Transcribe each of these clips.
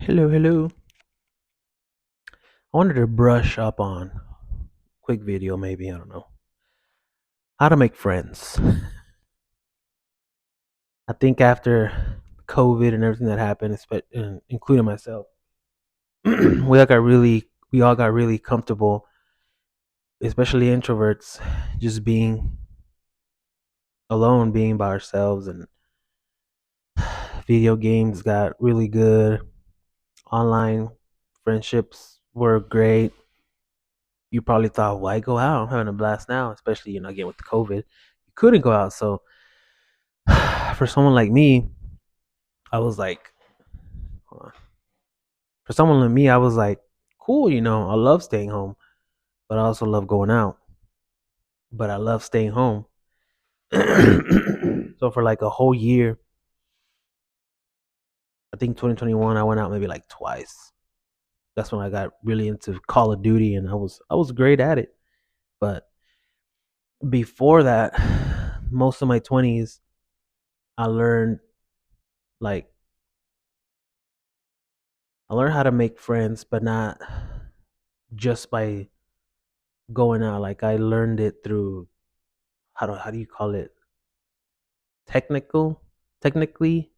Hello, hello. I wanted to brush up on quick video, maybe I don't know how to make friends. I think after COVID and everything that happened, including myself, we all got really comfortable, especially introverts, just being alone, being by ourselves, and video games got really good. Online friendships were great. You probably thought, "Why go out? I'm having a blast now," especially again with the COVID, you couldn't go out, so for someone like me, I was like, hold on. For someone like me, I was like, cool, I love staying home, but I also love going out, but I love staying home. So for like a whole year, I think 2021, I went out maybe like twice. That's when I got really into Call of Duty, and I was great at it. But before that, most of my 20s, I learned like I learned how to make friends, but not just by going out. Like I learned it through how do you call it? Technical technically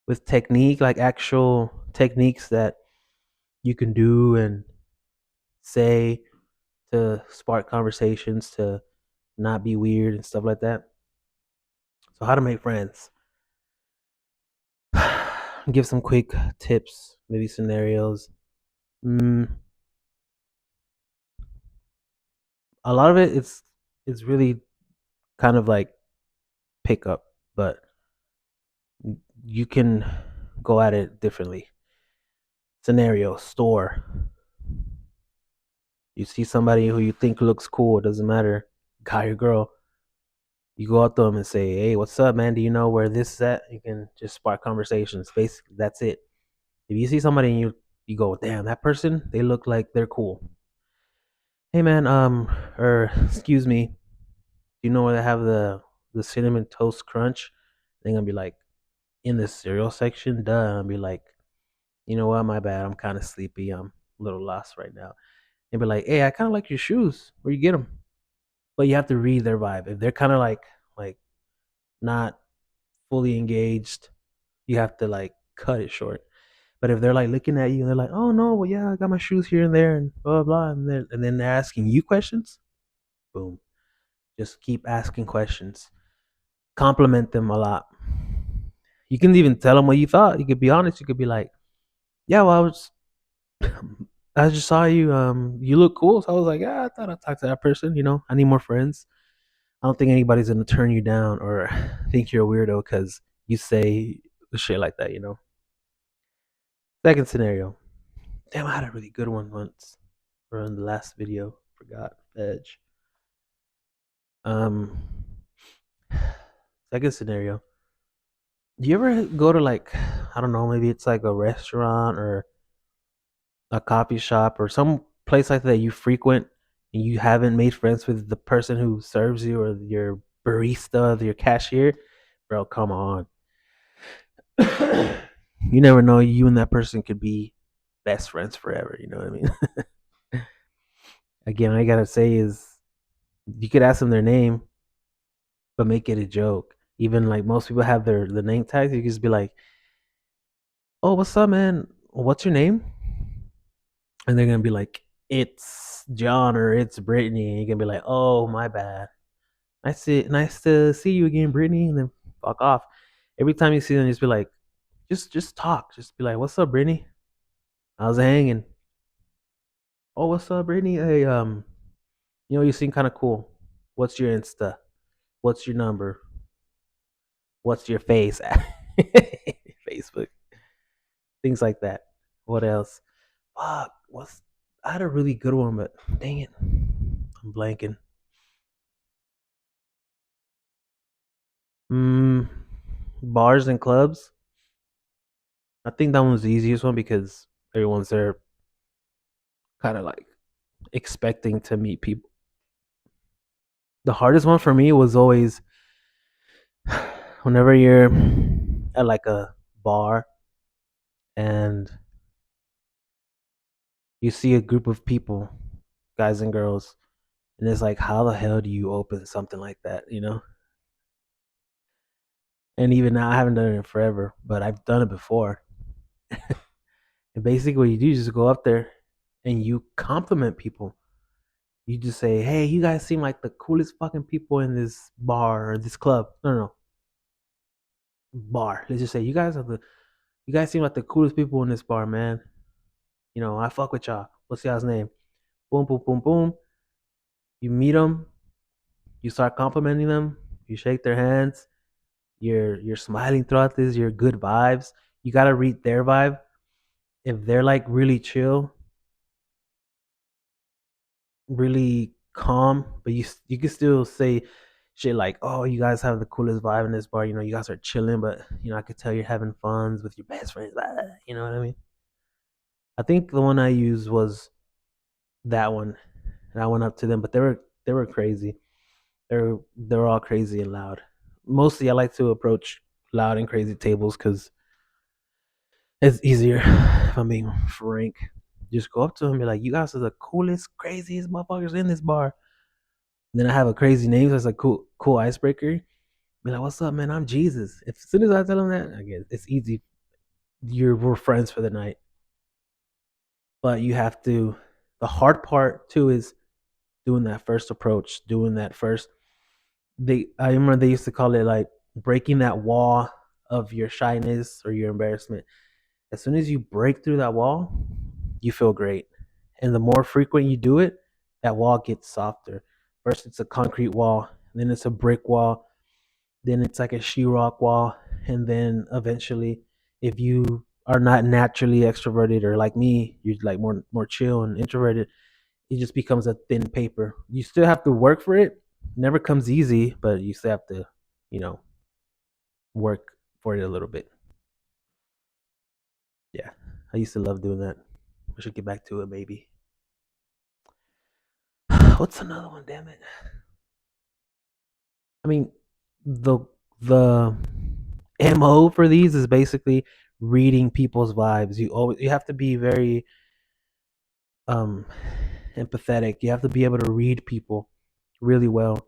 with technique, like actual techniques that you can do and say to spark conversations to not be weird and stuff like that. So how to make friends. Give some quick tips, maybe scenarios. Mm, a lot of it's really kind of like pick up, but you can go at it differently. Scenario, store. You see somebody who you think looks cool, it doesn't matter, guy or girl. You go up to them and say, "Hey, what's up, man? Do you know where this is at?" You can just spark conversations. Basically, that's it. If you see somebody and you go, "Damn, that person, they look like they're cool." Hey, man, or excuse me, do you know where they have the cinnamon toast crunch? They're gonna be like, in the cereal section. Duh. I'll be like, you know what? My bad. I'm kind of sleepy. I'm a little lost right now. And be like, hey, I kind of like your shoes. Where you get them? But you have to read their vibe. If they're kind of like not fully engaged, you have to like cut it short. But if they're like looking at you and they're like, "Oh no, well yeah, I got my shoes here and there and blah blah," and then they're asking you questions, boom, just keep asking questions. Compliment them a lot. You can even tell them what you thought. You could be honest. You could be like, "Yeah, well, I just saw you. You look cool." So I was like, "Yeah, I thought I'd talk to that person. I need more friends." I don't think anybody's gonna turn you down or think you're a weirdo because you say shit like that. Second scenario. Damn, I had a really good one once. Or in the last video, forgot edge. Um, second scenario. Do you ever go to like I don't know, maybe it's like a restaurant or a coffee shop or some place like that you frequent and you haven't made friends with the person who serves you or your barista, your cashier? Bro, come on. You never know, you and that person could be best friends forever, you know what I mean? Again, I gotta say is you could ask them their name, but make it a joke. Even like most people have the name tags, you could just be like, "Oh, what's up, man? What's your name?" And they're gonna be like, "It's John or it's Brittany." And you can be like, "Oh, my bad. Nice to see you again, Brittany." And then fuck off. Every time you see them, just be like, just talk. Just be like, "What's up, Brittany? How's it hanging?" "Oh, what's up, Brittany? Hey, you seem kind of cool. What's your Insta? What's your number? What's your face?" Facebook, things like that. What else? Fuck, what's I had a really good one, but dang it, I'm blanking. Mm, bars and clubs. I think that one's the easiest one because everyone's there, kind of like expecting to meet people. The hardest one for me was always whenever you're at like a bar and you see a group of people, guys and girls, and it's like, how the hell do you open something like that, you know? And even now, I haven't done it in forever, but I've done it before. And basically, what you do is just go up there and you compliment people. You just say, "Hey, you guys seem like the coolest fucking people in this bar or this club." No, no, no, bar. Let's just say you guys seem like the coolest people in this bar, man. You know, I fuck with y'all. What's y'all's name? Boom, boom, boom, boom. You meet them. You start complimenting them. You shake their hands. You're smiling throughout this. You're good vibes. You gotta read their vibe. If they're like really chill, really calm, but you can still say shit like, "Oh, you guys have the coolest vibe in this bar. You know, you guys are chilling, but you know, I could tell you're having fun with your best friends." Blah, blah, blah. You know what I mean? I think the one I used was that one, and I went up to them, but they were crazy. They were all crazy and loud. Mostly, I like to approach loud and crazy tables because it's easier. If I'm being frank, just go up to them and be like, "You guys are the coolest, craziest motherfuckers in this bar." And then I have a crazy name, so it's a cool icebreaker. Be like, "What's up, man? I'm Jesus." If as soon as I tell them that, I guess it's easy. We're friends for the night. But you have to. The hard part too is doing that first approach, doing that first. I remember they used to call it like breaking that wall of your shyness or your embarrassment. As soon as you break through that wall, you feel great. And the more frequent you do it, that wall gets softer. First, it's a concrete wall, then it's a brick wall, then it's like a sheetrock wall, and then eventually, if you are not naturally extroverted or like me, you're like more chill and introverted, it just becomes a thin paper. You still have to work for it. Never comes easy, but you still have to, you know, work for it a little bit. Yeah, I used to love doing that. I should get back to it, maybe. What's another one? Damn it. I mean, the the mo for these is basically reading people's vibes. You have to be very um empathetic. You have to be able to read people really well.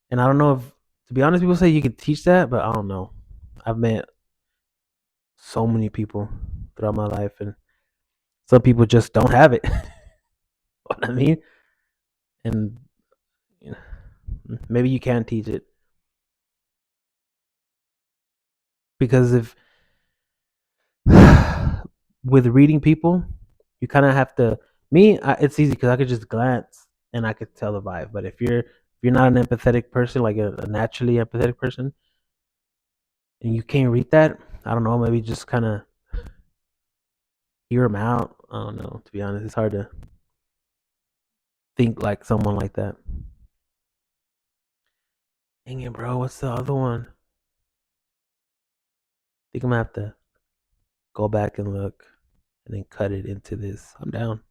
And I don't know if, to be honest, people say you can teach that, but I don't know. I've met so many people throughout my life, and some people just don't have it. What I mean, and you know, maybe you can teach it because if with reading people, you kind of have to. It's easy because I could just glance and I could tell the vibe. But if you're not an empathetic person, like a naturally empathetic person, and you can't read that, I don't know. Maybe just kind of hear them out. I don't know. To be honest, it's hard to think like someone like that. Dang it, bro. What's the other one? I think I'm gonna have to go back and look and then cut it into this. I'm down.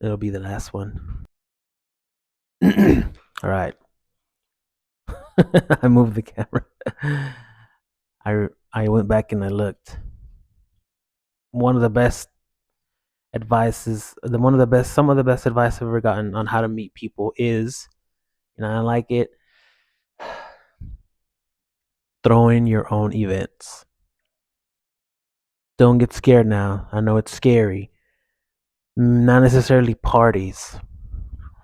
It'll be the last one. All right. I moved the camera. I went back and I looked. One of the best advices, the one of the best, some of the best advice I've ever gotten on how to meet people is, and I like it, throwing your own events. Don't get scared now. I know it's scary. Not necessarily parties,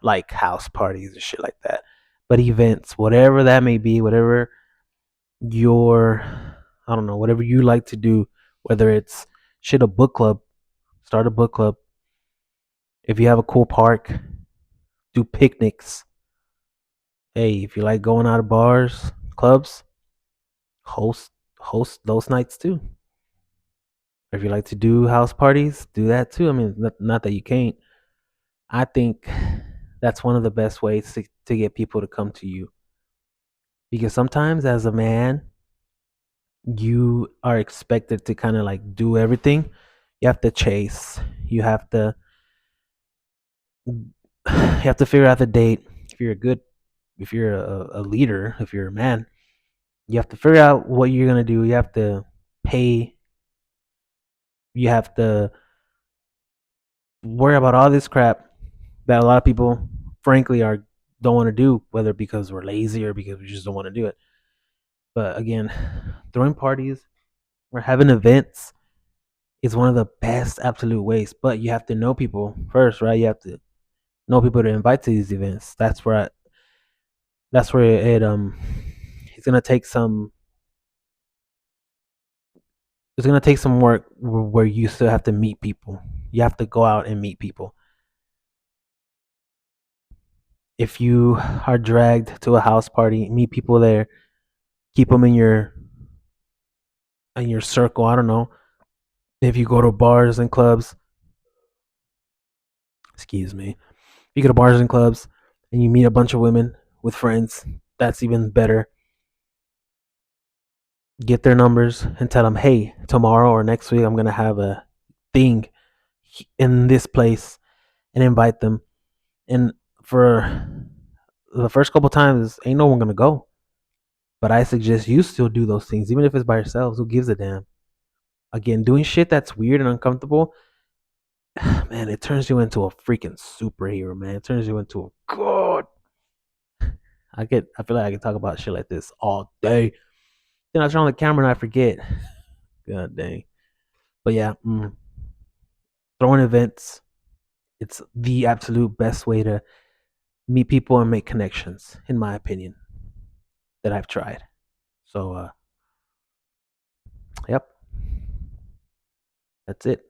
like house parties and shit like that, but events, whatever that may be, whatever your, I don't know, whatever you like to do, whether it's shit, a book club, start a book club. If you have a cool park, do picnics. Hey, if you like going out of bars, clubs, host host those nights too. If you like to do house parties, do that too. I mean, not that you can't. I think that's one of the best ways to get people to come to you, because sometimes as a man, you are expected to kind of like do everything. You have to chase. You have to figure out the date. If you're a leader, if you're a man, you have to figure out what you're gonna do. You have to pay You have to worry about all this crap that a lot of people, frankly, are don't want to do, whether because we're lazy or because we just don't want to do it. But again, throwing parties or having events is one of the best absolute ways. But you have to know people first, right? You have to know people to invite to these events. That's where it's gonna take some it's gonna take some work where you still have to meet people. You have to go out and meet people. If you are dragged to a house party, meet people there. Keep them in your circle. I don't know. If you go to bars and clubs, excuse me, you go to bars and clubs and you meet a bunch of women with friends. That's even better. Get their numbers and tell them, hey, tomorrow or next week I'm gonna have a thing in this place, and invite them. And for the first couple times, ain't no one gonna go. But I suggest you still do those things, even if it's by yourselves. Who gives a damn? Again, doing shit that's weird and uncomfortable, man, it turns you into a freaking superhero, man. It turns you into a god. I feel like I can talk about shit like this all day. Then I turn on the camera and I forget. God dang. But yeah, throwing events, it's the absolute best way to meet people and make connections, in my opinion, that I've tried. So, yep, that's it.